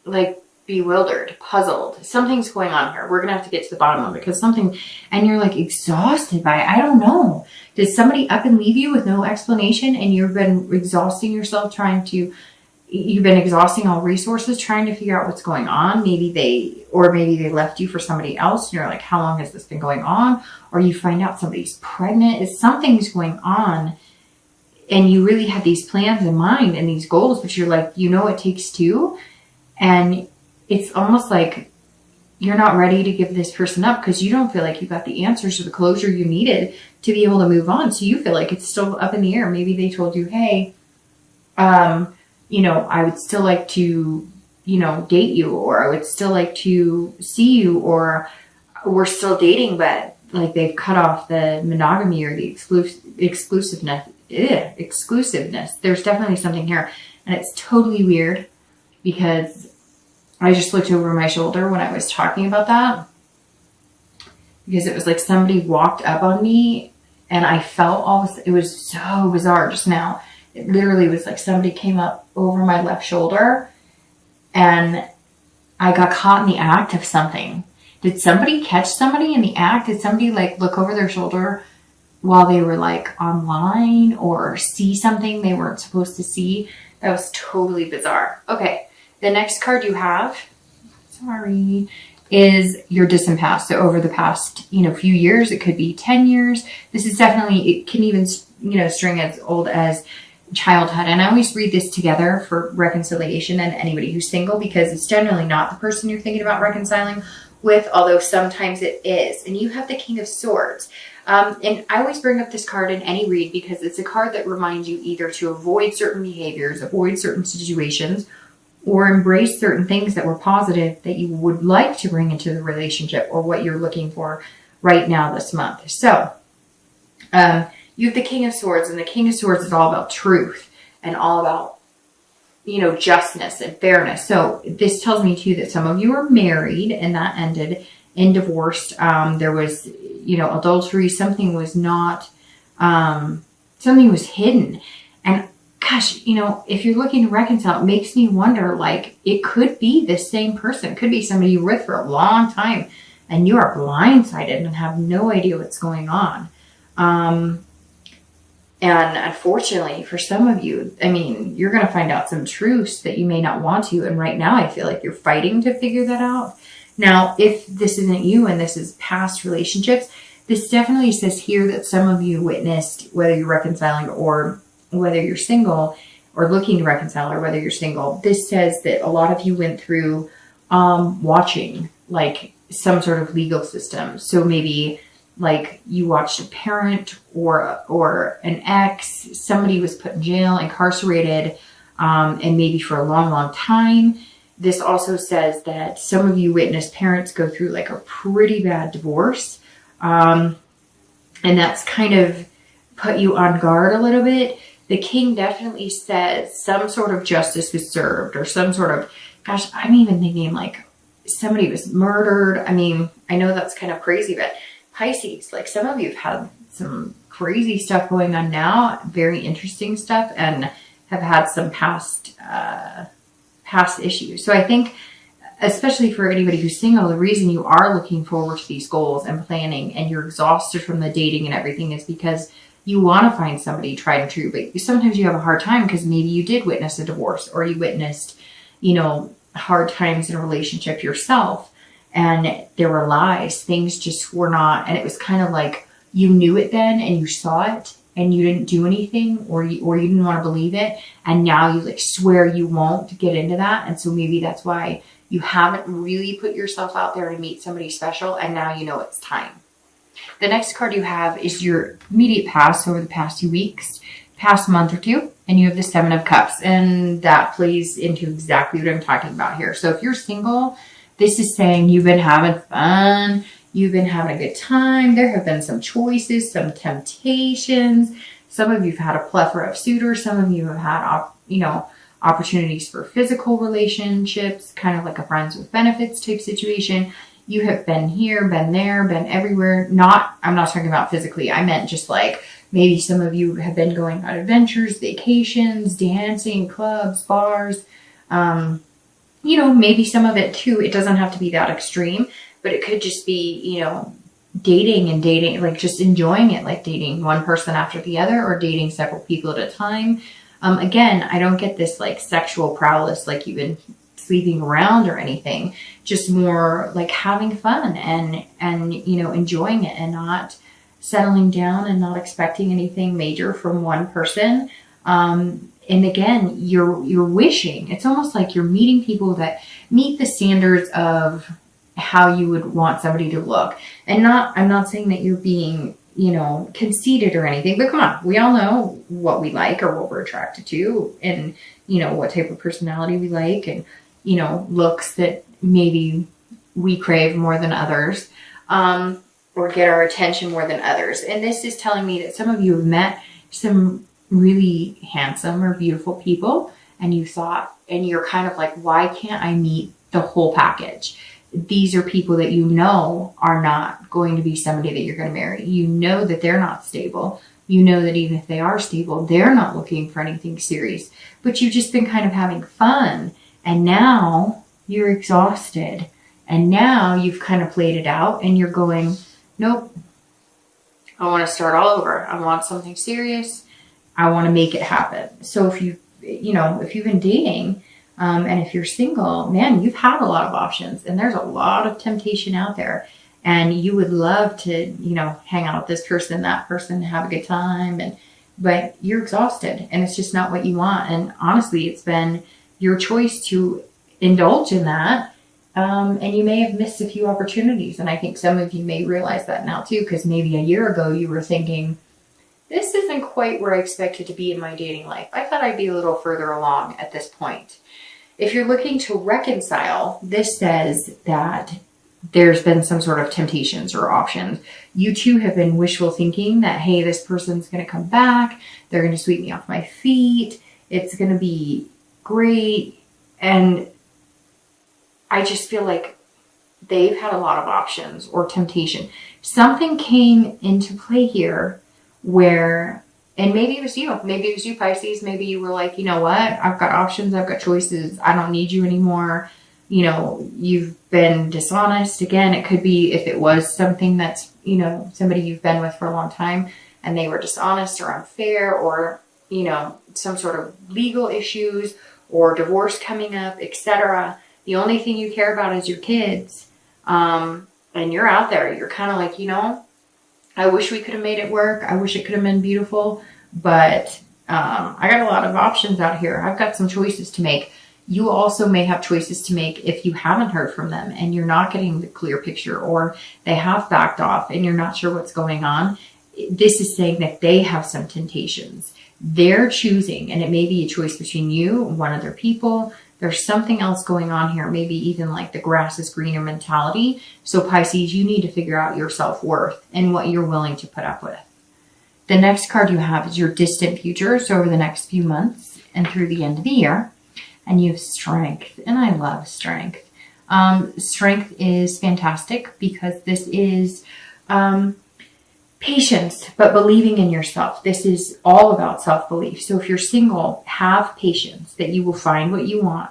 like bewildered, puzzled. Something's going on here. We're going to have to get to the bottom of it because something, and you're like exhausted by it. I don't know. Did somebody up and leave you with no explanation and you've been exhausting yourself you've been exhausting all resources trying to figure out what's going on? Maybe they left you for somebody else. And you're like, how long has this been going on? Or you find out somebody's pregnant. Something's going on. And you really had these plans in mind and these goals, but you're like, it takes two. And it's almost like you're not ready to give this person up because you don't feel like you got the answers or the closure you needed to be able to move on. So you feel like it's still up in the air. Maybe they told you, hey, I would still like to, date you, or I would still like to see you, or we're still dating, but like they've cut off the monogamy or the exclusiveness. There's definitely something here. And it's totally weird because I just looked over my shoulder when I was talking about that, because it was like somebody walked up on me and I felt it was so bizarre just now. It literally was like somebody came up over my left shoulder and I got caught in the act of something. Did somebody catch somebody in the act? Did somebody like look over their shoulder while they were like online or see something they weren't supposed to see? That was totally bizarre. Okay. The next card you have, is your distant past. So over the past, few years, it could be 10 years. This is definitely, it can even, string as old as childhood. And I always read this together for reconciliation and anybody who's single, because it's generally not the person you're thinking about reconciling with, although sometimes it is. And you have the King of Swords. And I always bring up this card in any read because it's a card that reminds you either to avoid certain behaviors, avoid certain situations, or embrace certain things that were positive that you would like to bring into the relationship or what you're looking for right now this month. So you have the King of Swords, and the King of Swords is all about truth and all about, justness and fairness. So this tells me too that some of you are married and that ended in divorce. There was, adultery. Something was hidden. And gosh, if you're looking to reconcile, it makes me wonder, like, it could be the same person. It could be somebody you're with for a long time and you are blindsided and have no idea what's going on. And unfortunately for some of you, you're going to find out some truths that you may not want to. And right now I feel like you're fighting to figure that out. Now, if this isn't you and this is past relationships, this definitely says here that some of you witnessed, whether you're reconciling or whether you're single or looking to reconcile, or whether you're single, this says that a lot of you went through watching like some sort of legal system. So maybe like you watched a parent or an ex, somebody was put in jail, incarcerated, and maybe for a long, long time. This also says that some of you witnessed parents go through like a pretty bad divorce. And that's kind of put you on guard a little bit. The King definitely says some sort of justice was served, or some sort of, gosh, I'm even thinking like somebody was murdered. I know that's kind of crazy, but Pisces, like some of you have had some crazy stuff going on now, very interesting stuff, and have had some past issues. So I think, especially for anybody who's single, the reason you are looking forward to these goals and planning and you're exhausted from the dating and everything is because you want to find somebody tried and true, but sometimes you have a hard time because maybe you did witness a divorce, or you witnessed, hard times in a relationship yourself, and there were lies. Things just were not, and it was kind of like you knew it then and you saw it and you didn't do anything, or you didn't want to believe it, and now you like swear you won't get into that. And so maybe that's why you haven't really put yourself out there to meet somebody special, and now you know it's time. The next card you have is your immediate past over the past 2 weeks, past month or two, and you have the Seven of Cups, and that plays into exactly what I'm talking about here. So if you're single, this is saying you've been having fun, you've been having a good time, there have been some choices, some temptations, some of you have had a plethora of suitors, some of you have had, opportunities for physical relationships, kind of like a friends with benefits type situation. You have been here, been there, been everywhere. I'm not talking about physically. I meant just like maybe some of you have been going on adventures, vacations, dancing, clubs, bars. maybe some of it too, it doesn't have to be that extreme, but it could just be, dating, like just enjoying it, like dating one person after the other or dating several people at a time. Again, I don't get this like sexual prowess, like you've been sleeping around or anything, just more like having fun and enjoying it and not settling down and not expecting anything major from one person. And again, you're wishing, it's almost like you're meeting people that meet the standards of how you would want somebody to look. And I'm not saying that you're being, conceited or anything, but come on, we all know what we like or what we're attracted to and, what type of personality we like and, looks that maybe we crave more than others, or get our attention more than others. And this is telling me that some of you have met some really handsome or beautiful people and you thought, and you're kind of like, why can't I meet the whole package? These are people that are not going to be somebody that you're going to marry. You know that they're not stable. You know that even if they are stable, they're not looking for anything serious. But you've just been kind of having fun. And now you're exhausted. And now you've kind of played it out and you're going, nope, I want to start all over. I want something serious. I want to make it happen. So if you've been dating, and if you're single, man, you've had a lot of options and there's a lot of temptation out there and you would love to, hang out with this person, that person, have a good time. But you're exhausted and it's just not what you want. And honestly, it's been your choice to indulge in that. And you may have missed a few opportunities. And I think some of you may realize that now too, because maybe a year ago you were thinking, this isn't quite where I expected to be in my dating life. I thought I'd be a little further along at this point. If you're looking to reconcile, this says that there's been some sort of temptations or options. You too have been wishful thinking that, hey, this person's going to come back. They're going to sweep me off my feet. It's going to be great. And I just feel like they've had a lot of options or temptation. Something came into play here where, and maybe it was you, Pisces. Maybe you were like, you know what? I've got options. I've got choices. I don't need you anymore. You've been dishonest. Again, it could be if it was something that's, somebody you've been with for a long time and they were dishonest or unfair or, some sort of legal issues or divorce coming up, etc. The only thing you care about is your kids. And you're out there. You're kind of like, I wish we could have made it work. I wish it could have been beautiful, but I got a lot of options out here. I've got some choices to make. You also may have choices to make if you haven't heard from them and you're not getting the clear picture or they have backed off and you're not sure what's going on. This is saying that they have some temptations. They're choosing, and it may be a choice between you and one other people. There's something else going on here, maybe even like the grass is greener mentality. So Pisces, you need to figure out your self-worth and what you're willing to put up with. The next card you have is your distant future. So over the next few months and through the end of the year. And you have strength. And I love strength. Strength is fantastic because this is patience, but believing in yourself. This is all about self-belief. So if you're single, have patience that you will find what you want.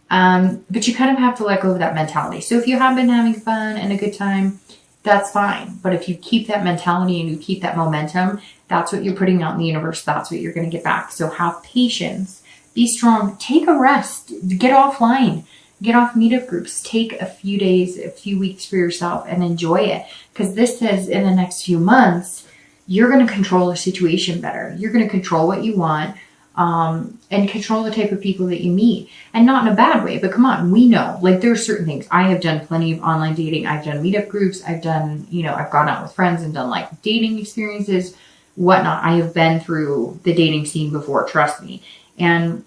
But you kind of have to let go of that mentality. So if you have been having fun and a good time, that's fine. But if you keep that mentality and you keep that momentum, that's what you're putting out in the universe. That's what you're going to get back. So have patience. Be strong. Take a rest. Get offline. Get off meetup groups. Take a few days, a few weeks for yourself and enjoy it. Because this says in the next few months, you're going to control the situation better. You're going to control what you want and control the type of people that you meet. And not in a bad way, but come on, we know. Like there are certain things. I have done plenty of online dating. I've done meetup groups. I've done, I've gone out with friends and done like dating experiences, whatnot. I have been through the dating scene before, trust me. And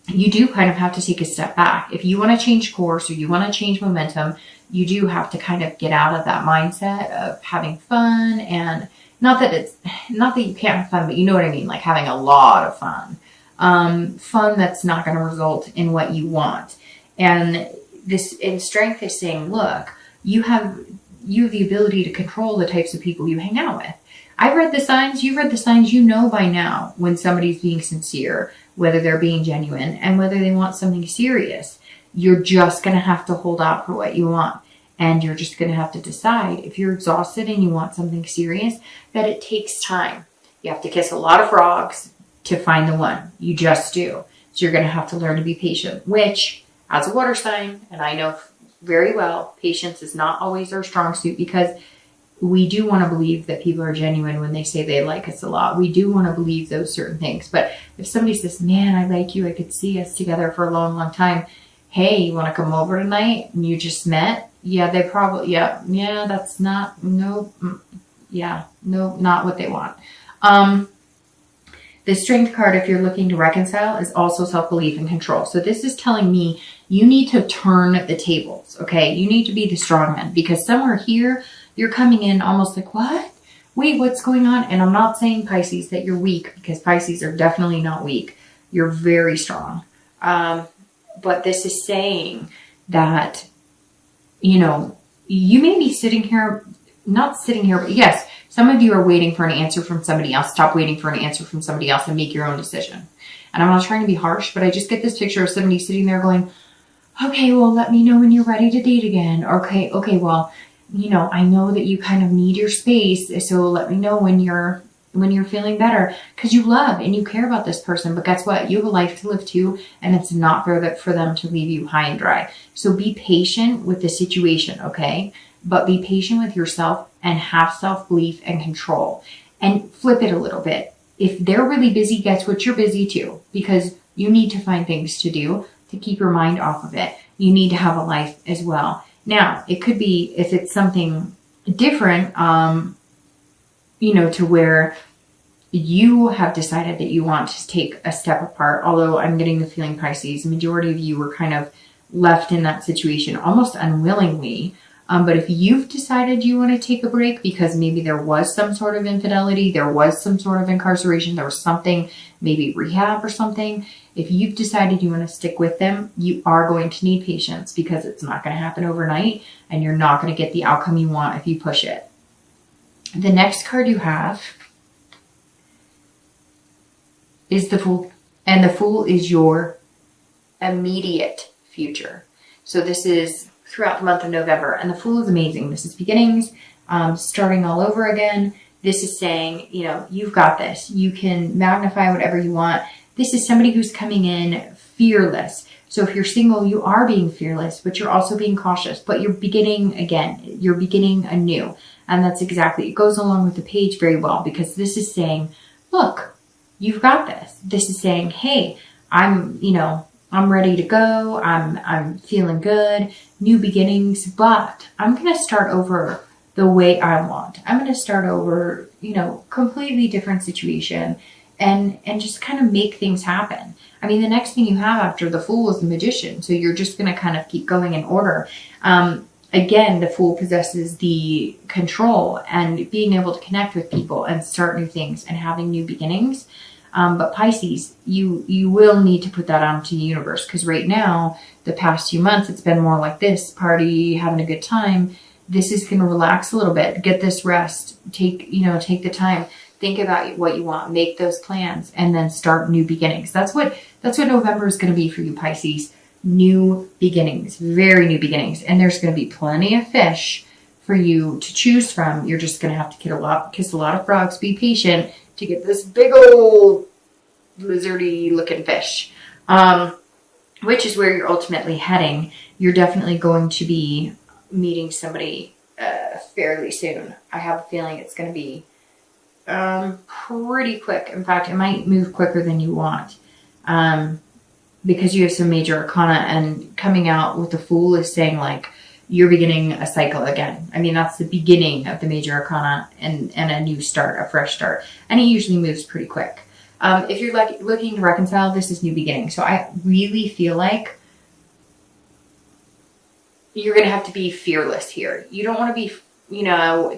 you do kind of have to take a step back. If you want to change course or you want to change momentum, you do have to kind of get out of that mindset of having fun. And not that you can't have fun, but you know what I mean? Like having a lot of fun. Fun that's not going to result in what you want. And this in strength is saying, look, you have the ability to control the types of people you hang out with. I've read the signs. You've read the signs. You know by now when somebody's being sincere, whether they're being genuine and whether they want something serious. you're just going to have to hold out for what you want. And you're just going to have to decide, if you're exhausted and you want something serious, that it takes time. You have to kiss a lot of frogs to find the one. You just do. So you're going to have to learn to be patient, which, as a water sign, and I know very well, patience is not always our strong suit, because we do want to believe that people are genuine when they say they like us a lot. We do want to believe those certain things. But if somebody says, man, I like you, I could see us together for a long, long time. Hey, you want to come over tonight? And you just met? Yeah, they probably, yeah, that's not, no, not what they want. The Strength card, if you're looking to reconcile, is also self-belief and control. So this is telling me you need to turn the tables, okay? You need to be the strong man, because somewhere here, you're coming in almost like, what? Wait, what's going on? And I'm not saying, Pisces, that you're weak, because Pisces are definitely not weak. You're very strong. But this is saying that, you know, you may be sitting here, not sitting here, but yes, some of you are waiting for an answer from somebody else. Stop waiting for an answer from somebody else and make your own decision. And I'm not trying to be harsh, but I just get this picture of somebody sitting there going, okay, well, let me know when you're ready to date again. Okay, well, you know, I know that you kind of need your space, so let me know when you're feeling better, because you love and you care about this person. But guess what? You have a life to live too, and it's not fair for them to leave you high and dry. So be patient with the situation, okay? But be patient with yourself and have self-belief and control. And flip it a little bit. If they're really busy, guess what? You're busy too, because you need to find things to do to keep your mind off of it. You need to have a life as well. Now, it could be, if it's something different, you know, to where you have decided that you want to take a step apart. Although I'm getting the feeling, Pisces, the majority of you were kind of left in that situation almost unwillingly. But if you've decided you want to take a break because maybe there was some sort of infidelity, there was some sort of incarceration, there was something, maybe rehab or something. If you've decided you want to stick with them, you are going to need patience, because it's not going to happen overnight, and you're not going to get the outcome you want if you push it. The next card you have is the Fool, and the Fool is your immediate future. So this is throughout the month of November, and the Fool is amazing. This is beginnings, starting all over again. This is saying, you know, you've got this. You can magnify whatever you want. This is somebody who's coming in fearless. So if you're single, you are being fearless, but you're also being cautious, but you're beginning again. You're beginning anew. And that's exactly, it goes along with the page very well, because this is saying, look, you've got this. This is saying, hey, I'm ready to go. I'm feeling good, new beginnings, but I'm going to start over the way I want. I'm going to start over, you know, completely different situation, and just kind of make things happen. I mean, the next thing you have after the Fool is the Magician. So you're just going to kind of keep going in order. Again, the Fool possesses the control and being able to connect with people and start new things and having new beginnings. But Pisces, you will need to put that out to the universe, because right now, the past few months, it's been more like this, party, having a good time. This is going to relax a little bit, get this rest, take the time, think about what you want, make those plans, and then start new beginnings. That's what November is going to be for you, Pisces. New beginnings, very new beginnings. And there's going to be plenty of fish for you to choose from. You're just going to have to kiss a lot of frogs, be patient to get this big old lizardy looking fish, which is where you're ultimately heading. You're definitely going to be meeting somebody fairly soon. I have a feeling it's going to be pretty quick. In fact, it might move quicker than you want, because you have some major arcana, and coming out with the Fool is saying, like, you're beginning a cycle again. I mean, that's the beginning of the major arcana, and a new start, a fresh start. And it usually moves pretty quick. If you're looking to reconcile, this is new beginning. So I really feel like you're going to have to be fearless here. You don't want to be,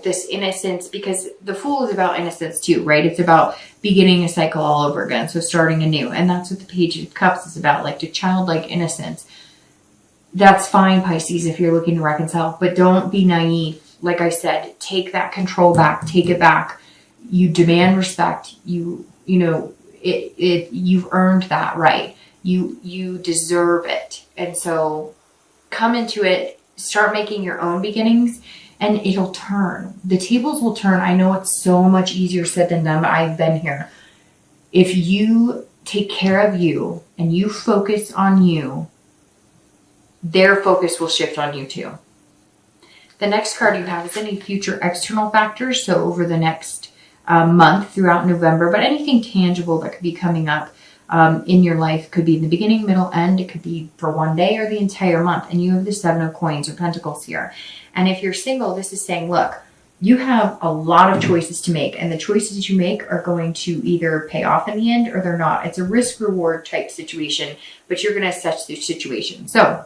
this innocence, because the Fool is about innocence too, right? It's about beginning a cycle all over again. So starting anew. And that's what the Page of Cups is about, like the childlike innocence. That's fine, Pisces, if you're looking to reconcile, but don't be naive. Like I said, take that control back, take it back. You demand respect. You've earned that right. You deserve it. And so come into it, start making your own beginnings, and it'll turn. The tables will turn. I know it's so much easier said than done, but I've been here. If you take care of you and you focus on you, their focus will shift on you too. The next card you have is any future external factors. So over the next month throughout November, but anything tangible that could be coming up in your life. Could be in the beginning, middle, end. It could be for one day or the entire month. And you have the 7 of coins or pentacles here. And if you're single, this is saying, look, you have a lot of choices to make. And the choices you make are going to either pay off in the end or they're not. It's a risk-reward type situation, but you're going to assess the situation. So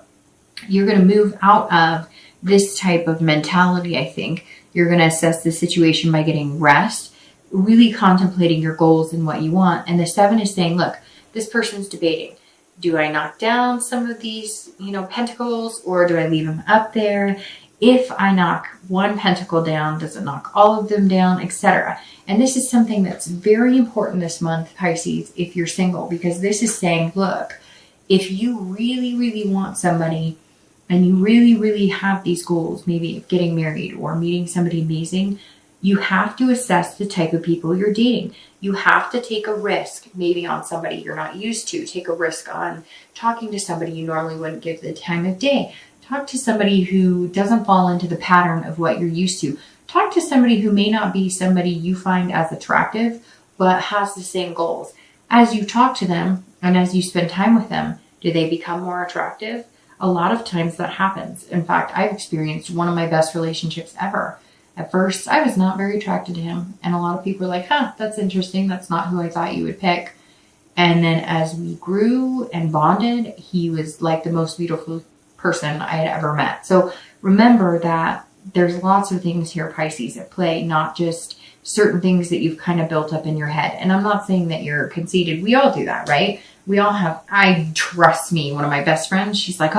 you're going to move out of this type of mentality, I think. You're going to assess the situation by getting rest, really contemplating your goals and what you want. And the 7 is saying, look, this person's debating. Do I knock down some of these, pentacles, or do I leave them up there? If I knock one pentacle down, does it knock all of them down, etc.? And this is something that's very important this month, Pisces, if you're single, because this is saying, look, if you really, really want somebody and you really, really have these goals, maybe of getting married or meeting somebody amazing, you have to assess the type of people you're dating. You have to take a risk, maybe on somebody you're not used to. Take a risk on talking to somebody you normally wouldn't give the time of day. Talk to somebody who doesn't fall into the pattern of what you're used to. Talk to somebody who may not be somebody you find as attractive, but has the same goals. As you talk to them and as you spend time with them, do they become more attractive? A lot of times that happens. In fact, I've experienced one of my best relationships ever. At first, I was not very attracted to him. And a lot of people were like, that's interesting. That's not who I thought you would pick. And then as we grew and bonded, he was like the most beautiful person I had ever met. So remember that there's lots of things here, Pisces, at play, not just certain things that you've kind of built up in your head. And I'm not saying that you're conceited. We all do that, right? We all have, trust me, one of my best friends, she's like,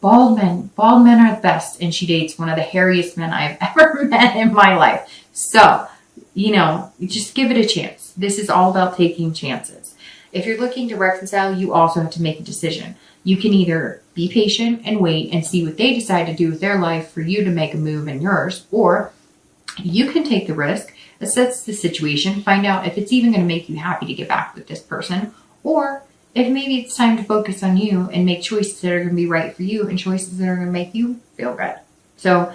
bald men are the best. And she dates one of the hairiest men I've ever met in my life. So, just give it a chance. This is all about taking chances. If you're looking to reconcile, you also have to make a decision. You can either be patient and wait and see what they decide to do with their life for you to make a move in yours, or you can take the risk, assess the situation, find out if it's even going to make you happy to get back with this person, or if maybe it's time to focus on you and make choices that are going to be right for you and choices that are going to make you feel good. So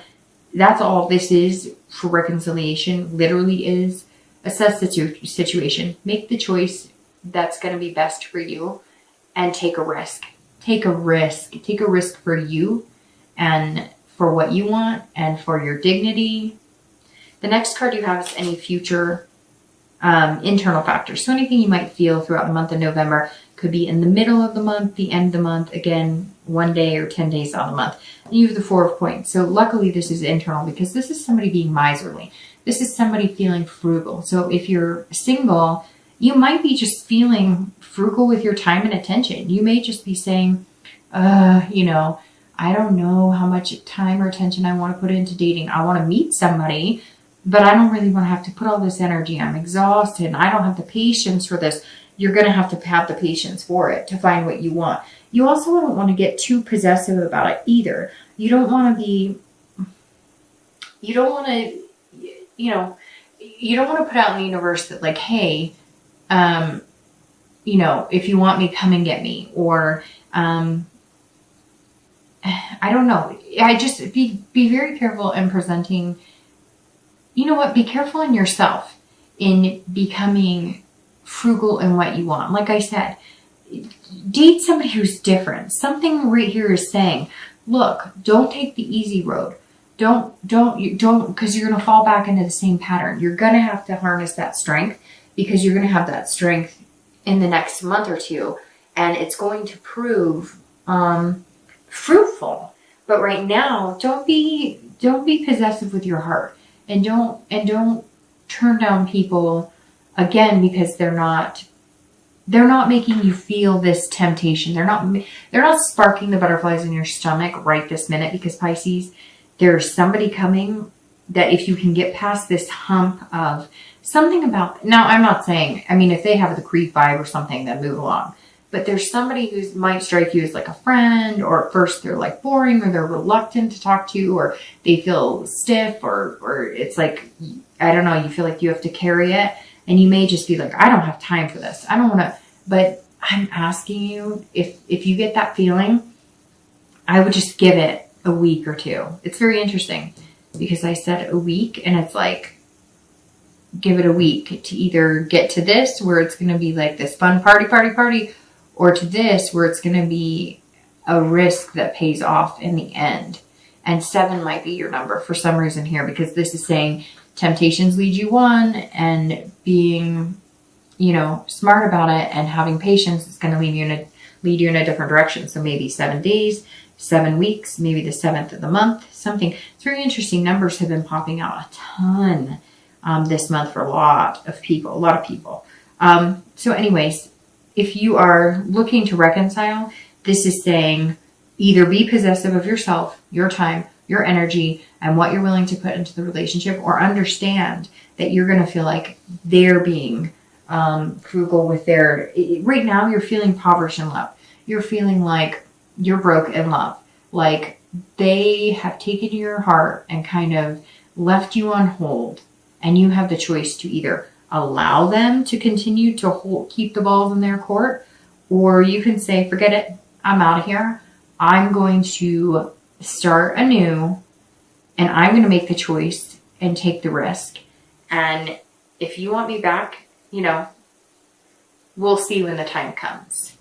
that's all this is for reconciliation, literally is assess the situation, make the choice that's going to be best for you, and take a risk. Take a risk. Take a risk for you and for what you want and for your dignity. The next card you have is any future internal factors. So anything you might feel throughout the month of November. Could be in the middle of the month, the end of the month, again, 1 day or 10 days out of the month. And you have the 4 of coins. So luckily this is internal because this is somebody being miserly. This is somebody feeling frugal. So if you're single, you might be just feeling frugal with your time and attention. You may just be saying, I don't know how much time or attention I want to put into dating. I want to meet somebody, but I don't really want to have to put all this energy. I'm exhausted and I don't have the patience for this. You're going to have the patience for it to find what you want. You also don't want to get too possessive about it either. You don't want to put out in the universe that like, hey, if you want me, come and get me. Or, I don't know. I just be very careful in presenting, be careful in yourself in becoming frugal in what you want. Like I said, date somebody who's different. Something right here is saying, look, don't take the easy road. Don't, because you're going to fall back into the same pattern. You're going to have to harness that strength because you're going to have that strength in the next month or two. And it's going to prove fruitful. But right now, don't be possessive with your heart. And don't turn down people again because they're not making you feel this temptation. They're not sparking the butterflies in your stomach right this minute, because Pisces, there's somebody coming that if you can get past this hump of something about, now I'm not saying, if they have the creep vibe or something, then move along. But there's somebody who might strike you as like a friend, or at first they're like boring, or they're reluctant to talk to you, or they feel stiff, or it's like, I don't know, you feel like you have to carry it. And you may just be like, I don't have time for this. I don't want to, but I'm asking you, if you get that feeling, I would just give it a week or two. It's very interesting because I said a week, and it's like, give it a week to either get to this where it's going to be like this fun party, or to this where it's going to be a risk that pays off in the end. And 7 might be your number for some reason here, because this is saying temptations lead you on, and being, you know, smart about it and having patience is going to lead you in a different direction. So maybe 7 days, 7 weeks, maybe the 7th of the month, something. It's very interesting. Numbers have been popping out a ton this month for a lot of people. So anyways, if you are looking to reconcile, this is saying either be possessive of yourself, your time, your energy, and what you're willing to put into the relationship, or understand that you're going to feel like they're being frugal with their, right now you're feeling impoverished in love. You're feeling like you're broke in love. Like they have taken your heart and kind of left you on hold, and you have the choice to either allow them to continue to keep the balls in their court, or you can say, forget it, I'm out of here. I'm going to start anew, and I'm going to make the choice and take the risk. And if you want me back, you know, we'll see when the time comes.